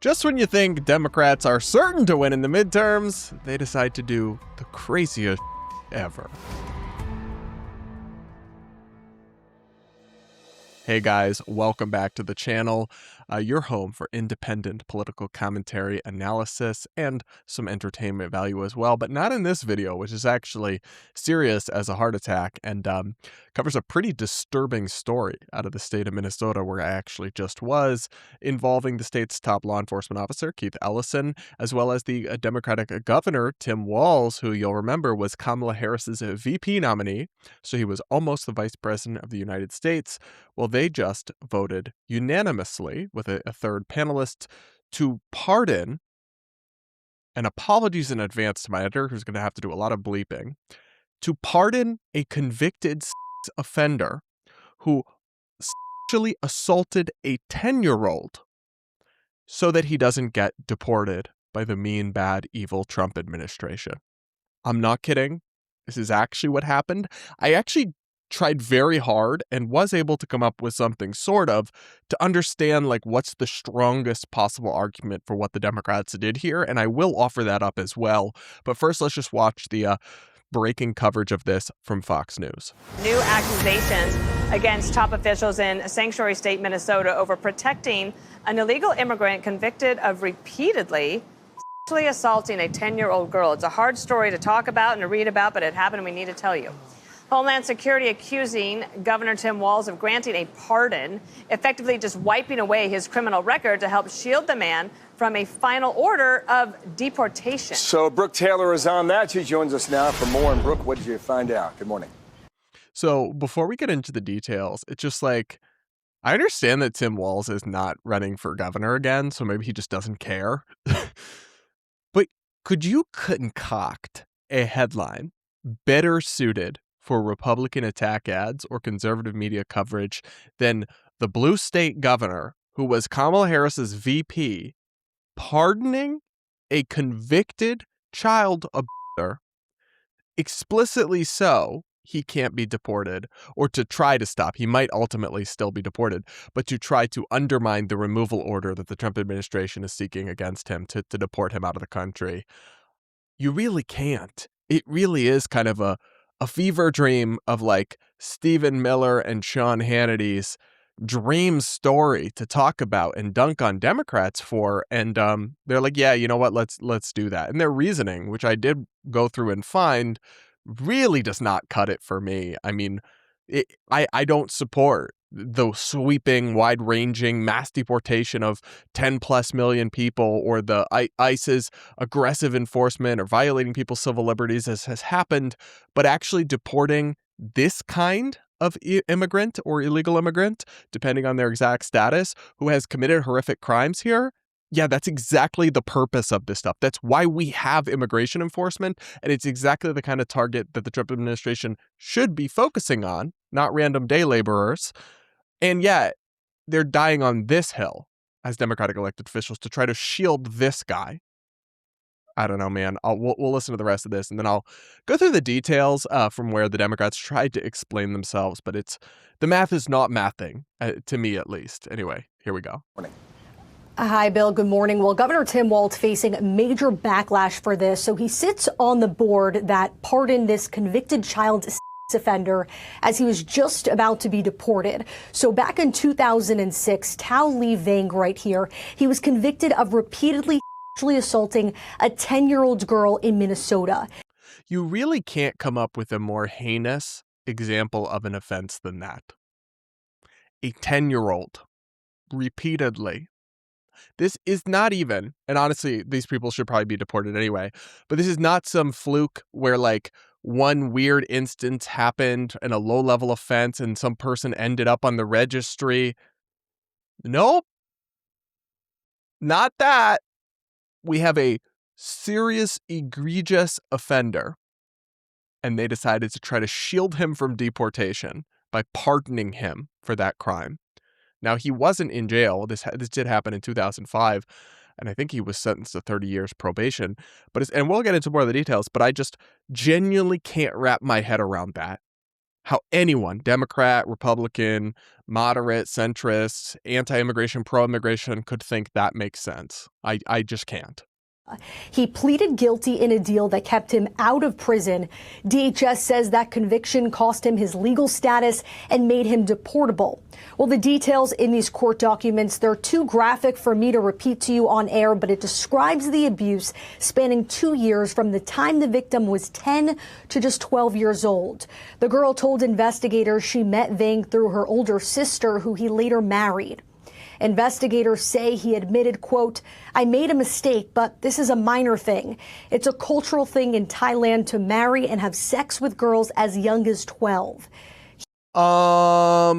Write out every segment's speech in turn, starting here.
Just when you think Democrats are certain to win in the midterms, they decide to do the craziest ever. Hey guys, welcome back to the channel, your home for independent political commentary, analysis, and some entertainment value as well, but not in this video, which is actually serious as a heart attack and covers a pretty disturbing story out of the state of Minnesota, where I actually just was, involving the state's top law enforcement officer, Keith Ellison, as well as the Democratic governor, Tim Walz, who you'll remember was Kamala Harris's VP nominee, so he was almost the vice president of the United States. Well, they just voted unanimously with a third panelist to pardon, and apologies in advance to my editor, who's going to have to do a lot of bleeping, to pardon a convicted offender who sexually assaulted a 10-year-old so that he doesn't get deported by the mean, bad, evil Trump administration. I'm not kidding. This is actually what happened. I actually tried very hard and was able to come up with something sort of to understand like what's the strongest possible argument for what the Democrats did here, and I will offer that up as well. But first, let's just watch the breaking coverage of this from Fox News. New accusations against top officials in sanctuary state Minnesota over protecting an illegal immigrant convicted of repeatedly sexually assaulting a 10-year-old girl. It's a hard story to talk about and to read about, but it happened and we need to tell you. Homeland Security accusing Governor Tim Walz of granting a pardon, effectively just wiping away his criminal record to help shield the man from a final order of deportation. So Brooke Taylor is on that. She joins us now for more. And Brooke, what did you find out? Good morning. So before we get into the details, it's just like, I understand that Tim Walz is not running for governor again, so maybe he just doesn't care. But could you concoct a headline better suited for Republican attack ads or conservative media coverage than the blue state governor, who was Kamala Harris's VP, pardoning a convicted child abuser, explicitly so he can't be deported, or to try to stop? He might ultimately still be deported, but to try to undermine the removal order that the Trump administration is seeking against him to deport him out of the country. You really can't. It really is kind of a fever dream of like Stephen Miller and Sean Hannity's dream story to talk about and dunk on Democrats for. And they're like, yeah, you know what? Let's do that. And their reasoning, which I did go through and find, really does not cut it for me. I mean, I don't support the sweeping, wide-ranging mass deportation of 10+ million people, or the ICE's aggressive enforcement or violating people's civil liberties as has happened, but actually deporting this kind of immigrant or illegal immigrant, depending on their exact status, who has committed horrific crimes here. Yeah, that's exactly the purpose of this stuff. That's why we have immigration enforcement, and it's exactly the kind of target that the Trump administration should be focusing on, not random day laborers. And yet, they're dying on this hill as Democratic elected officials to try to shield this guy. I don't know, man. We'll listen to the rest of this, and then I'll go through the details from where the Democrats tried to explain themselves, but the math is not mathing, to me at least. Anyway, here we go. Morning. Hi, Bill. Good morning. Well, Governor Tim Walz facing major backlash for this. So he sits on the board that pardoned this convicted child offender as he was just about to be deported. So back in 2006, Tao Lee Vang right here, he was convicted of repeatedly sexually assaulting a 10-year-old girl in Minnesota. You really can't come up with a more heinous example of an offense than that. A 10-year-old, repeatedly. This is not even, and honestly, these people should probably be deported anyway, but this is not some fluke where like one weird instance happened in a low-level offense and some person ended up on the registry. Nope. Not that. We have a serious, egregious offender, and they decided to try to shield him from deportation by pardoning him for that crime. Now, he wasn't in jail. This did happen in 2005, and I think he was sentenced to 30 years probation. And we'll get into more of the details, but I just genuinely can't wrap my head around that. how anyone, Democrat, Republican, moderate, centrist, anti-immigration, pro-immigration, could think that makes sense. I just can't. He pleaded guilty in a deal that kept him out of prison. DHS says that conviction cost him his legal status and made him deportable. Well, the details in these court documents, they're too graphic for me to repeat to you on air, but it describes the abuse spanning 2 years from the time the victim was 10 to just 12 years old. The girl told investigators she met Vang through her older sister, who he later married. Investigators say he admitted, quote, "I made a mistake, but this is a minor thing. It's a cultural thing in Thailand to marry and have sex with girls as young as 12. I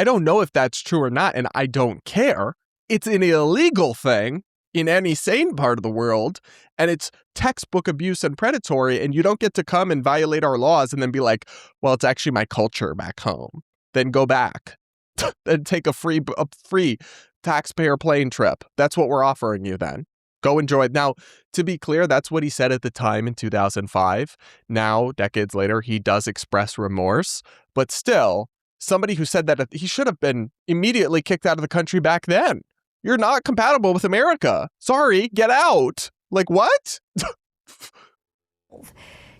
don't know if that's true or not, and I don't care. It's an illegal thing in any sane part of the world, and it's textbook abuse and predatory, and you don't get to come and violate our laws and then be like, well, it's actually my culture back home. Then go back and take a free taxpayer plane trip. That's what we're offering you then. Go enjoy it. Now, to be clear, that's what he said at the time in 2005. Now, decades later, he does express remorse, but still, somebody who said that he should have been immediately kicked out of the country back then. You're not compatible with America. Sorry, get out. Like, what?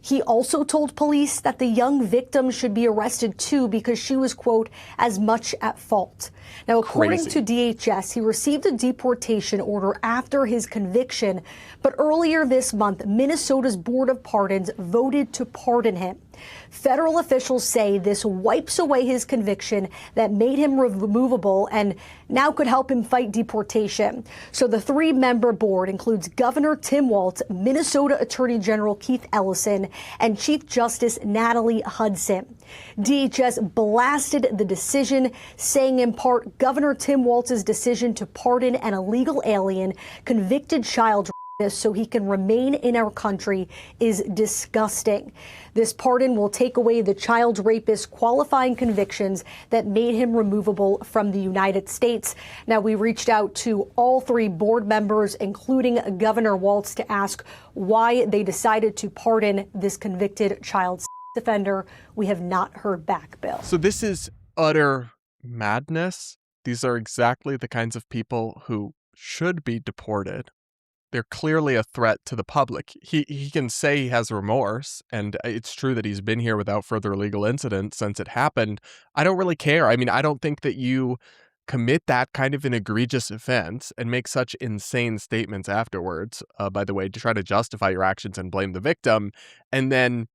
He also told police that the young victim should be arrested too because she was, quote, as much at fault. Now, according to DHS, he received a deportation order after his conviction, but earlier this month, Minnesota's Board of Pardons voted to pardon him. Federal officials say this wipes away his conviction that made him removable and now could help him fight deportation. So the 3-member board includes Governor Tim Walz, Minnesota Attorney General Keith Ellison, and Chief Justice Natalie Hudson. DHS blasted the decision, saying in part, Governor Tim Walz's decision to pardon an illegal alien convicted child so he can remain in our country is disgusting. This pardon will take away the child rapist's qualifying convictions that made him removable from the United States. Now, we reached out to all 3 board members, including Governor Walz, to ask why they decided to pardon this convicted child offender. We have not heard back, Bill. So this is utter madness. These are exactly the kinds of people who should be deported. They're clearly a threat to the public. He can say he has remorse, and it's true that he's been here without further legal incident since it happened. I don't really care. I mean, I don't think that you commit that kind of an egregious offense and make such insane statements afterwards, by the way, to try to justify your actions and blame the victim. And then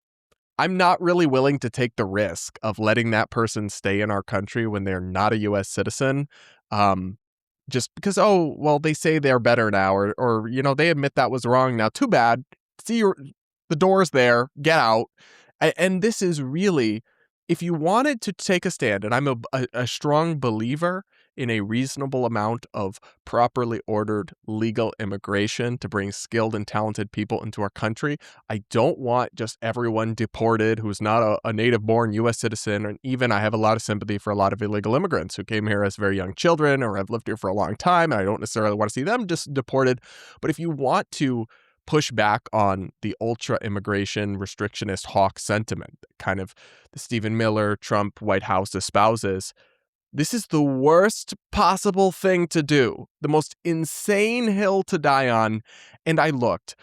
I'm not really willing to take the risk of letting that person stay in our country when they're not a U.S. citizen. Just because, oh, well, they say they're better now, or you know, they admit that was wrong now. Too bad. See, the door's there. Get out. And this is really, if you wanted to take a stand, and I'm a strong believer in a reasonable amount of properly ordered legal immigration to bring skilled and talented people into our country. I don't want just everyone deported who's not a native-born U.S. citizen, and even I have a lot of sympathy for a lot of illegal immigrants who came here as very young children or have lived here for a long time, and I don't necessarily want to see them just deported. But if you want to push back on the ultra-immigration restrictionist hawk sentiment, kind of the Stephen Miller, Trump White House espouses, this is the worst possible thing to do, the most insane hill to die on. And I looked,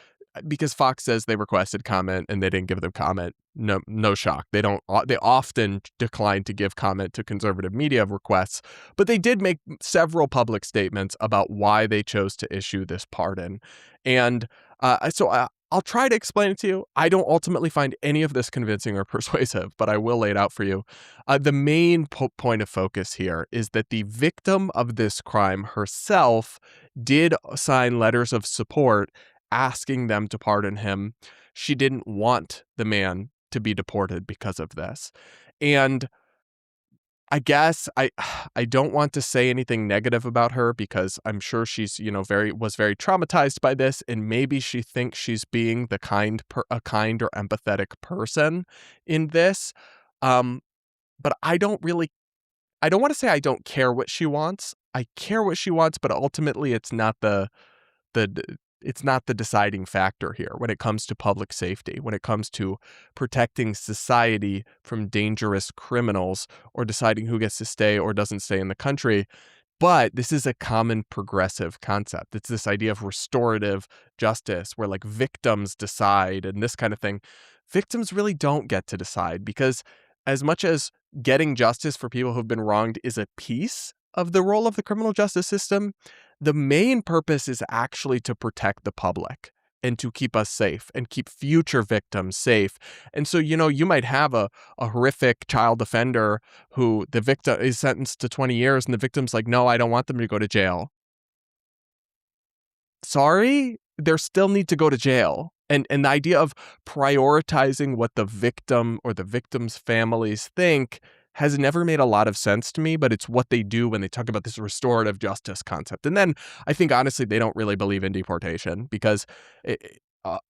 because Fox says they requested comment and they didn't give them comment. No shock. They often decline to give comment to conservative media requests, but they did make several public statements about why they chose to issue this pardon. And so I'll try to explain it to you. I don't ultimately find any of this convincing or persuasive, but I will lay it out for you. The main point of focus here is that the victim of this crime herself did sign letters of support asking them to pardon him. She didn't want the man to be deported because of this. And I guess I don't want to say anything negative about her because I'm sure she's, was very traumatized by this, and maybe she thinks she's being a kind or empathetic person in this. But I don't want to say I don't care what she wants. I care what she wants, but ultimately it's not It's not the deciding factor here when it comes to public safety, when it comes to protecting society from dangerous criminals or deciding who gets to stay or doesn't stay in the country. But this is a common progressive concept. It's this idea of restorative justice where like victims decide and this kind of thing. Victims really don't get to decide because as much as getting justice for people who've been wronged is a piece of the role of the criminal justice system, the main purpose is actually to protect the public and to keep us safe and keep future victims safe. And so, you might have a horrific child offender who the victim is sentenced to 20 years and the victim's like, no, I don't want them to go to jail. Sorry, they still need to go to jail. And the idea of prioritizing what the victim or the victim's families think has never made a lot of sense to me, but it's what they do when they talk about this restorative justice concept. And then I think, honestly, they don't really believe in deportation because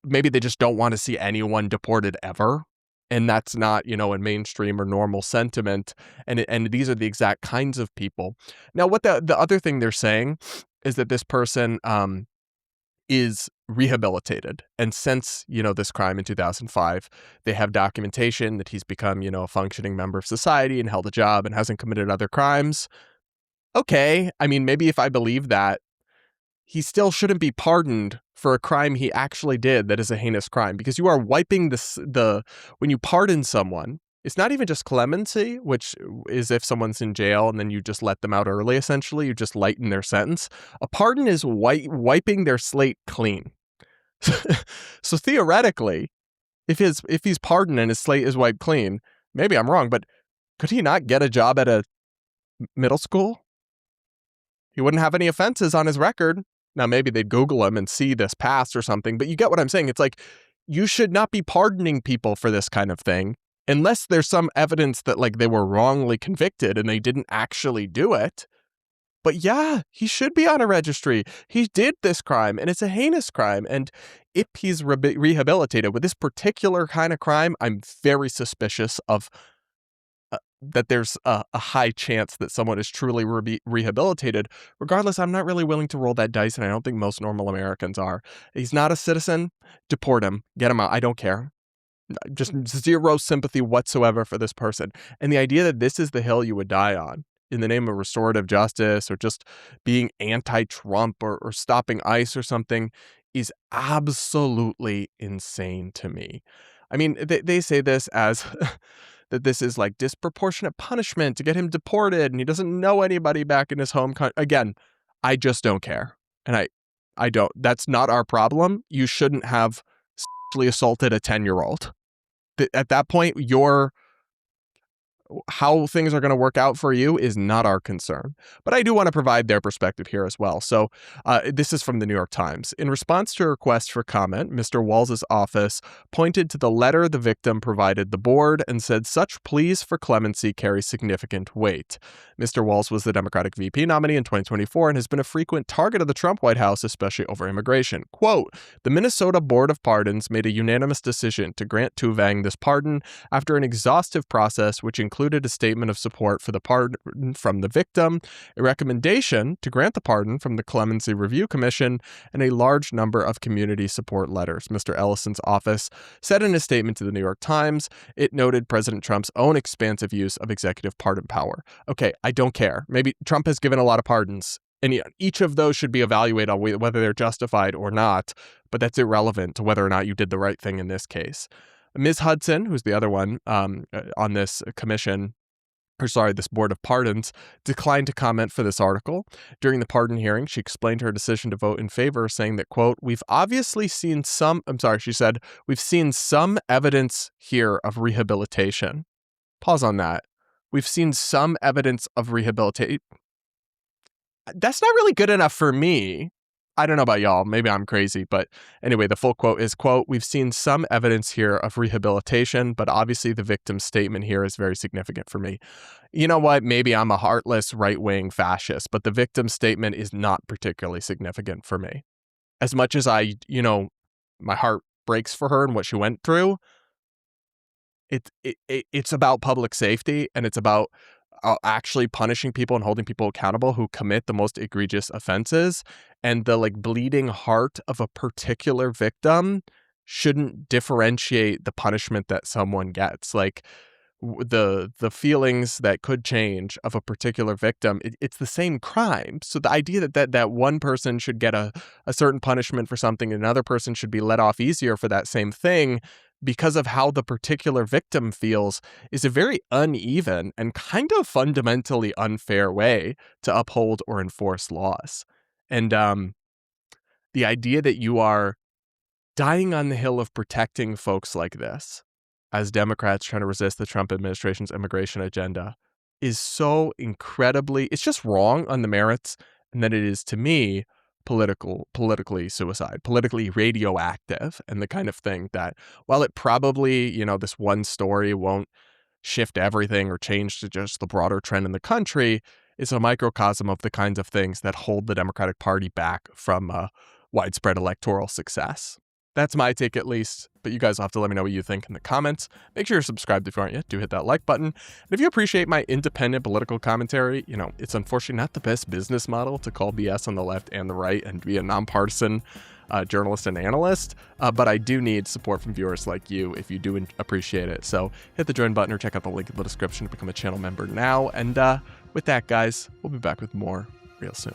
maybe they just don't want to see anyone deported ever. And that's not, a mainstream or normal sentiment. And these are the exact kinds of people. Now, what the other thing they're saying is that this person is rehabilitated. And since, this crime in 2005, they have documentation that he's become, a functioning member of society and held a job and hasn't committed other crimes. Okay. I mean, maybe if I believe that, he still shouldn't be pardoned for a crime he actually did that is a heinous crime because you are wiping when you pardon someone, it's not even just clemency, which is if someone's in jail and then you just let them out early, essentially. You just lighten their sentence. A pardon is wiping their slate clean. So theoretically, if he's pardoned and his slate is wiped clean, maybe I'm wrong, but could he not get a job at a middle school? He wouldn't have any offenses on his record. Now, maybe they'd Google him and see this past or something, but you get what I'm saying. It's like you should not be pardoning people for this kind of thing unless there's some evidence that like they were wrongly convicted and they didn't actually do it. But yeah, he should be on a registry. He did this crime and it's a heinous crime. And if he's rehabilitated with this particular kind of crime, I'm very suspicious of that there's a high chance that someone is truly rehabilitated. Regardless, I'm not really willing to roll that dice, and I don't think most normal Americans are. He's not a citizen. Deport him. Get him out. I don't care. Just zero sympathy whatsoever for this person. And the idea that this is the hill you would die on in the name of restorative justice or just being anti-Trump or stopping ICE or something is absolutely insane to me. I mean, they say this as that this is like disproportionate punishment to get him deported and he doesn't know anybody back in his home country. Again, I just don't care. And I don't. That's not our problem. You shouldn't have sexually assaulted a 10-year-old. At that point, how things are going to work out for you is not our concern. But I do want to provide their perspective here as well. So this is from the New York Times. In response to a request for comment, Mr. Walz's office pointed to the letter the victim provided the board and said such pleas for clemency carry significant weight. Mr. Walz was the Democratic VP nominee in 2024 and has been a frequent target of the Trump White House, especially over immigration. Quote, the Minnesota Board of Pardons made a unanimous decision to grant Tu Vang this pardon after an exhaustive process which included a statement of support for the pardon from the victim, a recommendation to grant the pardon from the Clemency Review Commission, and a large number of community support letters. Mr. Ellison's office said in a statement to the New York Times, it noted President Trump's own expansive use of executive pardon power. Okay, I don't care. Maybe Trump has given a lot of pardons, and each of those should be evaluated on whether they're justified or not, but that's irrelevant to whether or not you did the right thing in this case. Ms. Hudson, who's the other one on this commission, this Board of Pardons, declined to comment for this article. During the pardon hearing, she explained her decision to vote in favor, saying that, quote, we've seen some evidence here of rehabilitation. Pause on that. We've seen some evidence of rehabilitation. That's not really good enough for me. I don't know about y'all. Maybe I'm crazy. But anyway, the full quote is, quote, we've seen some evidence here of rehabilitation, but obviously the victim's statement here is very significant for me. You know what? Maybe I'm a heartless right-wing fascist, but the victim's statement is not particularly significant for me. As much as my heart breaks for her and what she went through, it's about public safety and it's about actually punishing people and holding people accountable who commit the most egregious offenses, and the like bleeding heart of a particular victim shouldn't differentiate the punishment that someone gets. Like the feelings that could change of a particular victim, it's the same crime. So the idea that one person should get a certain punishment for something and another person should be let off easier for that same thing because of how the particular victim feels is a very uneven and kind of fundamentally unfair way to uphold or enforce laws. And the idea that you are dying on the hill of protecting folks like this as Democrats trying to resist the Trump administration's immigration agenda is so incredibly, it's just wrong on the merits, and that it is, to me, politically suicide, politically radioactive, and the kind of thing that, while it probably, this one story won't shift everything or change to just the broader trend in the country, is a microcosm of the kinds of things that hold the Democratic Party back from widespread electoral success. That's my take, at least, but you guys will have to let me know what you think in the comments. Make sure you're subscribed if you aren't yet. Do hit that like button. And if you appreciate my independent political commentary, it's unfortunately not the best business model to call BS on the left and the right and be a nonpartisan journalist and analyst, but I do need support from viewers like you if you do appreciate it. So hit the join button or check out the link in the description to become a channel member now. And with that, guys, we'll be back with more real soon.